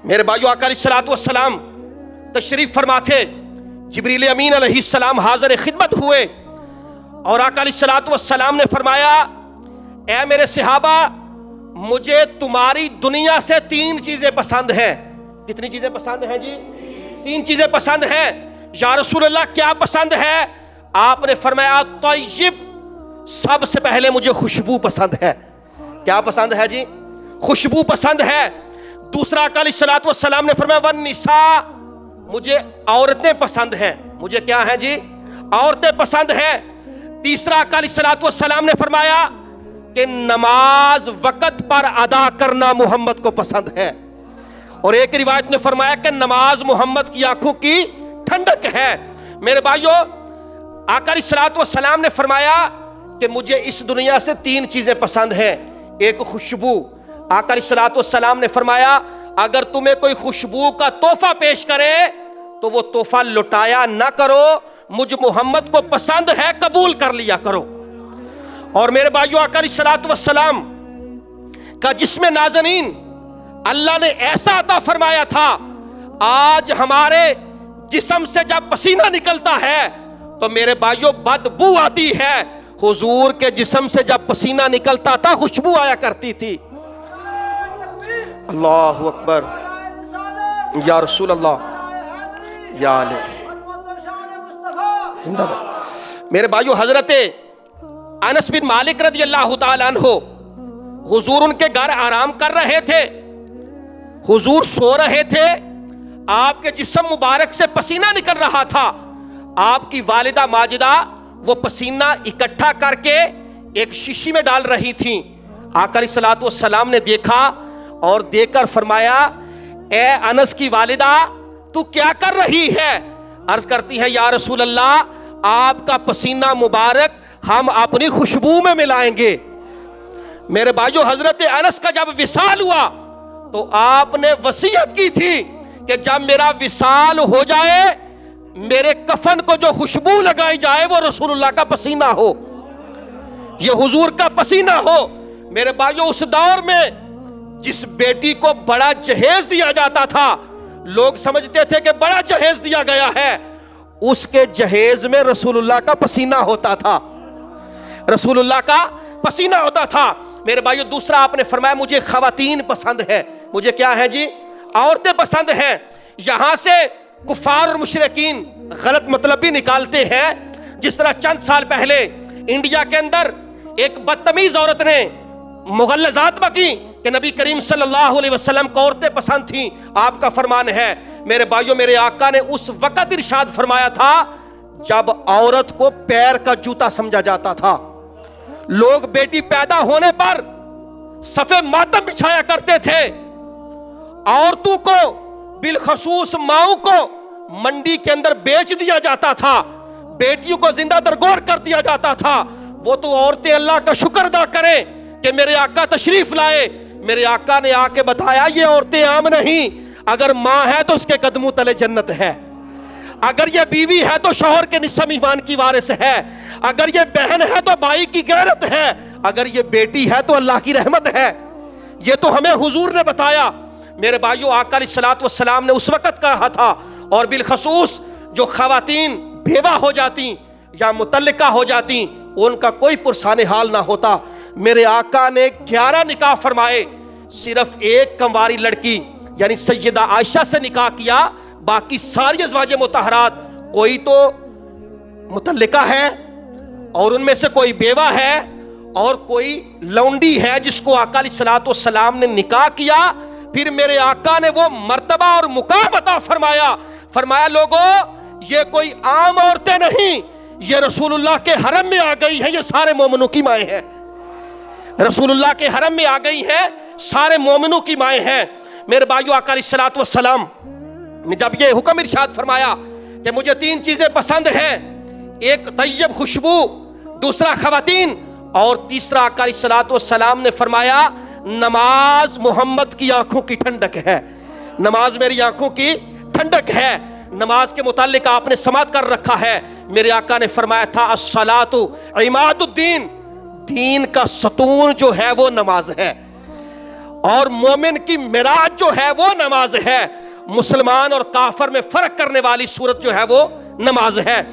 میرے بھائیو، آقا علیہ الصلوۃ والسلام تشریف فرما تھے، جبریل امین علیہ السلام حاضر خدمت ہوئے اور آقا علیہ الصلوۃ والسلام نے فرمایا، اے میرے صحابہ، مجھے تمہاری دنیا سے 3 چیزیں پسند ہیں۔ کتنی چیزیں پسند ہیں جی؟ 3 چیزیں پسند ہیں۔ یا رسول اللہ کیا پسند ہے؟ آپ نے فرمایا طیب، سب سے پہلے مجھے خوشبو پسند ہے۔ کیا پسند ہے جی؟ خوشبو پسند ہے۔ دوسرا آقا علیہ الصلوۃ والسلام نے فرمایا والنساء، مجھے عورتیں پسند ہیں۔ مجھے کیا ہیں جی؟ عورتیں پسند ہیں۔ تیسرا آقا علیہ الصلوۃ والسلام نے فرمایا کہ نماز وقت پر ادا کرنا محمد کو پسند ہے، اور ایک روایت نے فرمایا کہ نماز محمد کی آنکھوں کی ٹھنڈک ہے۔ میرے بھائیو، آقا علیہ الصلوۃ والسلام نے فرمایا کہ مجھے اس دنیا سے 3 چیزیں پسند ہیں۔ ایک خوشبو۔ آقا علیہ الصلوۃ والسلام نے فرمایا اگر تمہیں کوئی خوشبو کا تحفہ پیش کرے تو وہ تحفہ لٹایا نہ کرو، مجھ محمد کو پسند ہے، قبول کر لیا کرو۔ اور میرے بھائیو، آقا علیہ الصلوۃ والسلام کا جسم نازنین اللہ نے ایسا عطا فرمایا تھا، آج ہمارے جسم سے جب پسینہ نکلتا ہے تو میرے بھائیو بدبو آتی ہے، حضور کے جسم سے جب پسینہ نکلتا تھا خوشبو آیا کرتی تھی۔ اللہ اکبر، یا رسول اللہ، یا علیہ۔ میرے بھائیو، حضرت انس بن مالک رضی اللہ تعالیٰ عنہ، حضور ان کے گھر آرام کر رہے تھے، حضور سو رہے تھے، آپ کے جسم مبارک سے پسینہ نکل رہا تھا۔ آپ کی والدہ ماجدہ وہ پسینہ اکٹھا کر کے ایک شیشی میں ڈال رہی تھیں۔ آقا علیہ الصلوۃ والسلام نے دیکھا اور دیکھ کر فرمایا، اے انس کی والدہ، تو کیا کر رہی ہے؟ عرض کرتی ہے، یا رسول اللہ، آپ کا پسینہ مبارک ہم اپنی خوشبو میں ملائیں گے۔ میرے بھائیو، حضرت انس کا جب وصال ہوا تو آپ نے وصیت کی تھی کہ جب میرا وصال ہو جائے میرے کفن کو جو خوشبو لگائی جائے وہ رسول اللہ کا پسینہ ہو، یہ حضور کا پسینہ ہو۔ میرے بھائیو، اس دور میں جس بیٹی کو بڑا جہیز دیا جاتا تھا، لوگ سمجھتے تھے کہ بڑا جہیز دیا گیا ہے، اس کے جہیز میں رسول اللہ کا پسینہ ہوتا تھا، رسول اللہ کا پسینہ ہوتا تھا۔ میرے بھائیو، دوسرا آپ نے فرمایا مجھے خواتین پسند ہے۔ مجھے کیا ہے جی؟ عورتیں پسند ہیں۔ یہاں سے کفار اور مشرکین غلط مطلب بھی نکالتے ہیں، جس طرح چند سال پہلے انڈیا کے اندر ایک بدتمیز عورت نے مغلظات بکی کہ نبی کریم صلی اللہ علیہ وسلم کو عورتیں پسند تھیں۔ آپ کا فرمان ہے میرے بھائیو، میرے آقا نے اس وقت ارشاد فرمایا تھا جب عورت کو پیر کا جوتا سمجھا جاتا تھا۔ لوگ بیٹی پیدا ہونے پر صفے ماتم بچھایا کرتے تھے، عورتوں کو بالخصوص ماؤں کو منڈی کے اندر بیچ دیا جاتا تھا، بیٹیوں کو زندہ درگور کر دیا جاتا تھا۔ وہ تو عورتیں اللہ کا شکر ادا کریں کہ میرے آقا تشریف لائے۔ میرے آقا نے آ کے بتایا یہ عورتیں عام نہیں، اگر ماں ہے تو اس کے قدموں تلے جنت ہے، اگر یہ بیوی ہے تو شوہر کے نصف ایمان کی وارث ہے، اگر یہ بہن ہے تو بھائی کی غیرت ہے، اگر یہ بیٹی ہے تو اللہ کی رحمت ہے۔ یہ تو ہمیں حضور نے بتایا۔ میرے بھائیو، آقا علیہ الصلوۃ والسلام نے اس وقت کہا تھا، اور بالخصوص جو خواتین بیوہ ہو جاتی یا مطلقہ ہو جاتی ان کا کوئی پرسان حال نہ ہوتا۔ میرے آقا نے 11 نکاح فرمائے، صرف ایک کنواری لڑکی یعنی سیدہ عائشہ سے نکاح کیا، باقی ساری ازواج مطہرات کوئی تو مطلقہ ہے اور ان میں سے کوئی بیوہ ہے اور کوئی لونڈی ہے جس کو آقا علیہ الصلوۃ والسلام نے نکاح کیا۔ پھر میرے آقا نے وہ مرتبہ اور مقام عطا فرمایا، فرمایا لوگوں یہ کوئی عام عورتیں نہیں، یہ رسول اللہ کے حرم میں آ گئی ہیں، یہ سارے مومنوں کی مائیں ہیں، رسول اللہ کے حرم میں آ گئی ہیں، سارے مومنوں کی مائیں ہیں۔ میرے بھائیو، آقا علیہ الصلوۃ والسلام نے جب یہ حکم ارشاد فرمایا کہ مجھے 3 چیزیں پسند ہیں، ایک طیب خوشبو، دوسرا خواتین، اور تیسرا آقا علیہ الصلوۃ والسلام نے فرمایا نماز محمد کی آنکھوں کی ٹھنڈک ہے، نماز میری آنکھوں کی ٹھنڈک ہے۔ نماز کے متعلق آپ نے سماعت کر رکھا ہے، میرے آقا نے فرمایا تھا الصلاۃ عماد الدین، دین کا ستون جو ہے وہ نماز ہے، اور مومن کی معراج جو ہے وہ نماز ہے، مسلمان اور کافر میں فرق کرنے والی صورت جو ہے وہ نماز ہے۔